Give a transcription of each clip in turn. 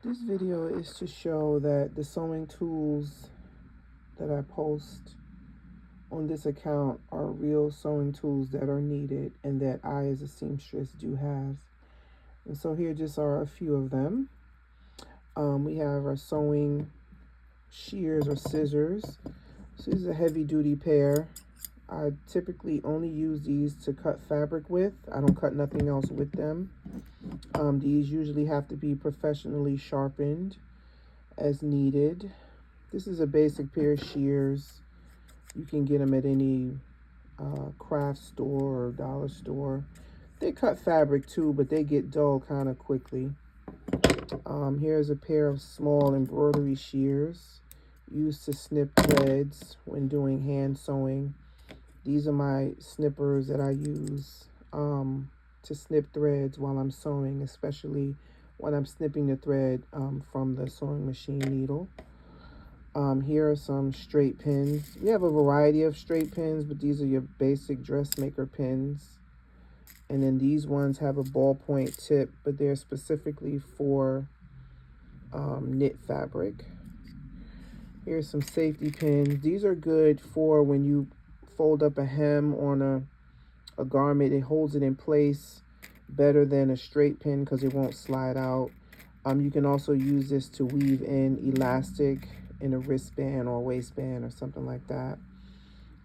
This video is to show that the sewing tools that I post on this account are real sewing tools that are needed and that I as a seamstress do have. And so here just are a few of them. We have our sewing shears or scissors. So this is a heavy duty pair. I typically only use these to cut fabric with. I don't cut nothing else with them. These usually have to be professionally sharpened as needed. This is a basic pair of shears. You can get them at any craft store or dollar store. They cut fabric too, but they get dull kind of quickly. Here's a pair of small embroidery shears used to snip threads when doing hand sewing. These are my snippers that I use to snip threads while I'm sewing, especially when I'm snipping the thread from the sewing machine needle. Here are some straight pins. We have a variety of straight pins, but these are your basic dressmaker pins. And then these ones have a ballpoint tip, but they're specifically for knit fabric. Here's some safety pins. These are good for when you fold up a hem on a garment. It holds it in place better than a straight pin because it won't slide out. You can also use this to weave in elastic in a wristband or waistband or something like that.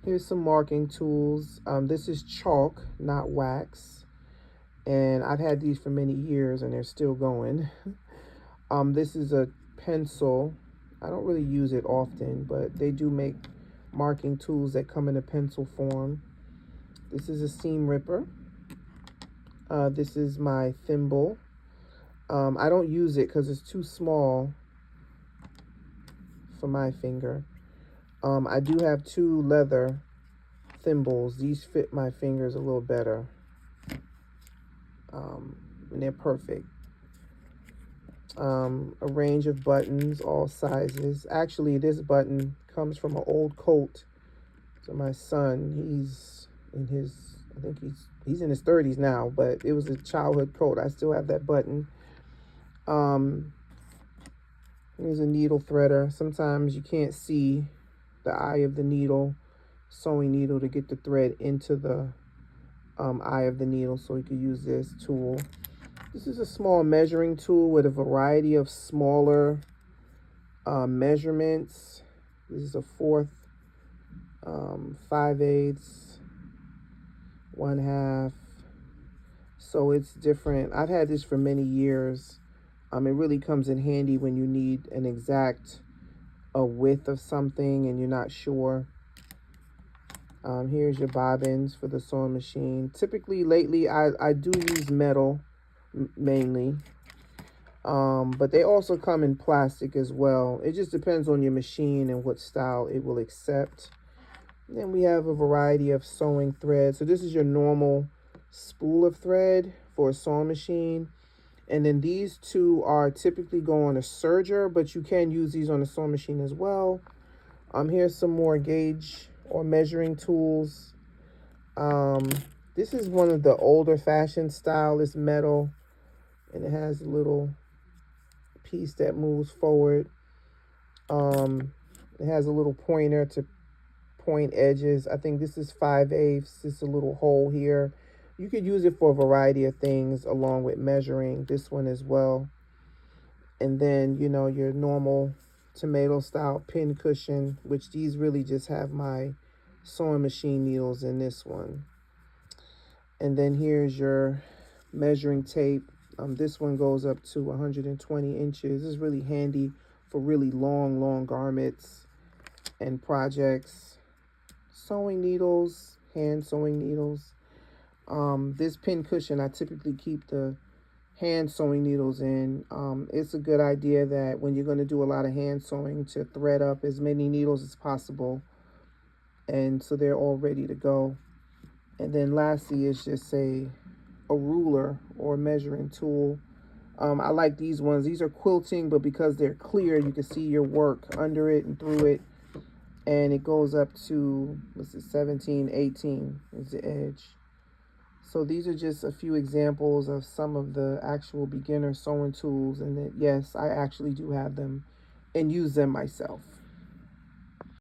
Here's some marking tools. This is chalk, not wax. And I've had these for many years and they're still going. This is a pencil. I don't really use it often, but they do make marking tools that come in a pencil form. This is a seam ripper. This is my thimble. I don't use it because it's too small for my finger. I do have two leather thimbles. These fit my fingers a little better. And they're perfect. A range of buttons, all sizes. Actually, this button comes from an old coat. So my son, he's in his, I think he's in his 30s now, but it was a childhood coat. I still have that button. Here's a needle threader. Sometimes you can't see the eye of the needle, sewing needle, to get the thread into the eye of the needle, so you can use this tool. This is a small measuring tool with a variety of smaller measurements. This is a 1/4, 5/8, 1/2. So it's different. I've had this for many years. It really comes in handy when you need an exact width of something and you're not sure. Here's your bobbins for the sewing machine. Typically, lately, I do use metal mainly. But they also come in plastic as well. It just depends on your machine and what style it will accept. And then we have a variety of sewing threads. So this is your normal spool of thread for a sewing machine. And then these two are typically go on a serger, but you can use these on a sewing machine as well. Here's some more gauge or measuring tools. This is one of the older fashioned style. It's metal and it has a little piece that moves forward. It has a little pointer to point edges. I think this is 5/8. It's a little hole here. You could use it for a variety of things along with measuring this one as well. And then, you know, your normal tomato style pin cushion, which these really just have my sewing machine needles in this one. And then here's your measuring tape. This one goes up to 120 inches. This is really handy for really long garments and projects. Sewing needles, hand sewing needles. This pin cushion, I typically keep the hand sewing needles in. It's a good idea that when you're going to do a lot of hand sewing, to thread up as many needles as possible, and so they're all ready to go. And then lastly is just a ruler or measuring tool. I like these ones. These are quilting, but because they're clear, you can see your work under it and through it. And it goes up to, what's it, 17, 18 is the edge. So these are just a few examples of some of the actual beginner sewing tools, and that yes, I actually do have them and use them myself.